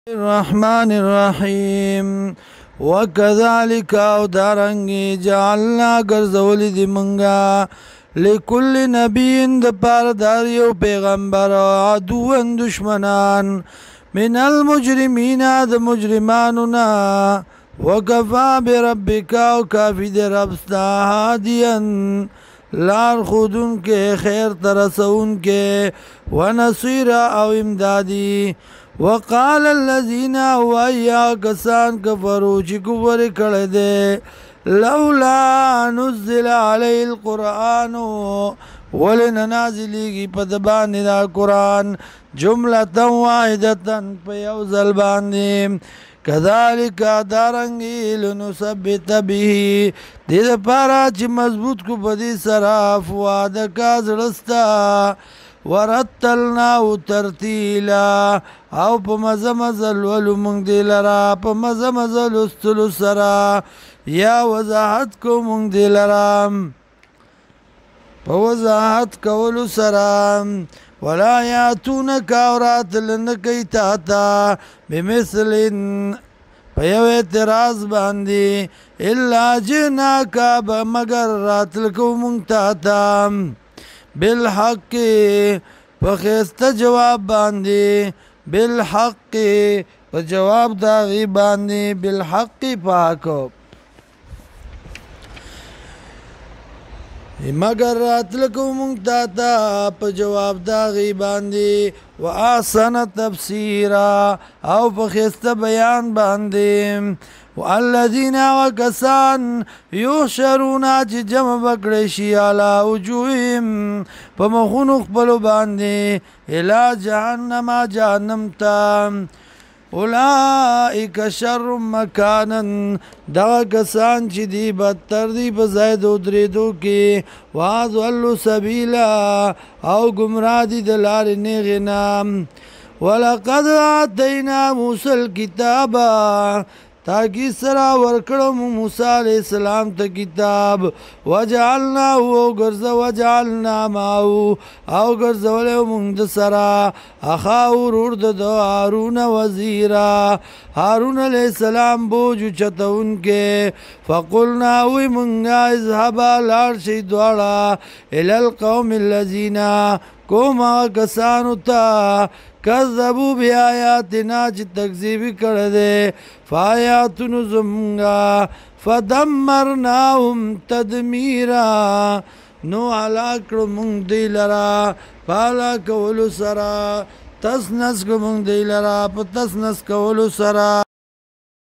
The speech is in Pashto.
الرحمن الرحيم وكذلك او دارنگی جعلنا گرزولی دی منگا لكل نبی د پار داریو پیغمبر عدوان دشمنان من المجرمین د مجرماننا وکفا بربک او کافی دی ربستا هادیا لار خودن کے خیر ترسون کے ونصیر او امدادی وقال الذين ويا كسان كفروا چکور کړه دے لولا نزل عليه القرآن ولن نازلېږي په دبان دا قرآن جمله واحده په یو ځل باندې كذلك دارنګي لنثبت به دې لپاره چې مضبوط کو بدی سره فؤاد کا زړستا ورتلنا ترتیلا او په مزه مزه لولو مونږ دی لرا په مزه مزه لستلو سره یا وضاحت کو مونږ دی لرا په وضاحت کولو سره ولا یاتونک اورات لنکی تاتا بمثل په یو اعتراض باندې الا جناکا مگر راتل کو مونږ تاتا بالحق فخست جواب باندې بالحق په جواب دا غي باندې بالحق پاک مگر راتلکو مونږ په جواب دا غي باندې واحسن تفسیرا او په خست بیان باندې والذین وکسان یحشرون چې جمع بکړی شي علی وجوههم په مخونو خپلو باندې الی جهنم ته اولئک شر مکانا دغه کسان چې دی بدتر دی په ځای د ودرېدو کې واضل سبیلا او گمراه دي د لارې نیغې نه ولقد آتینا موسی الکتاب تاکي سرا ورکړو موسی عليه السلام ته کتاب وجعلنا وجعلنا معه او ګرځولې موږ د سرا اخا ورور د هارون وزیرا هارون عليه السلام بوج چتون کې فقلنا وي موږ اذهب لار شي دواړه الى القوم الذين کوما کسانو ته کذبوا بیااتنا چې تکذیب کړه دے فآیاتن زمونگا فدمرناهم تدمیرا نو علاکڑو مونگ دی لرا پالا کولو سرا تسنس کو مونگ دی لرا پا تسنس کولو سرا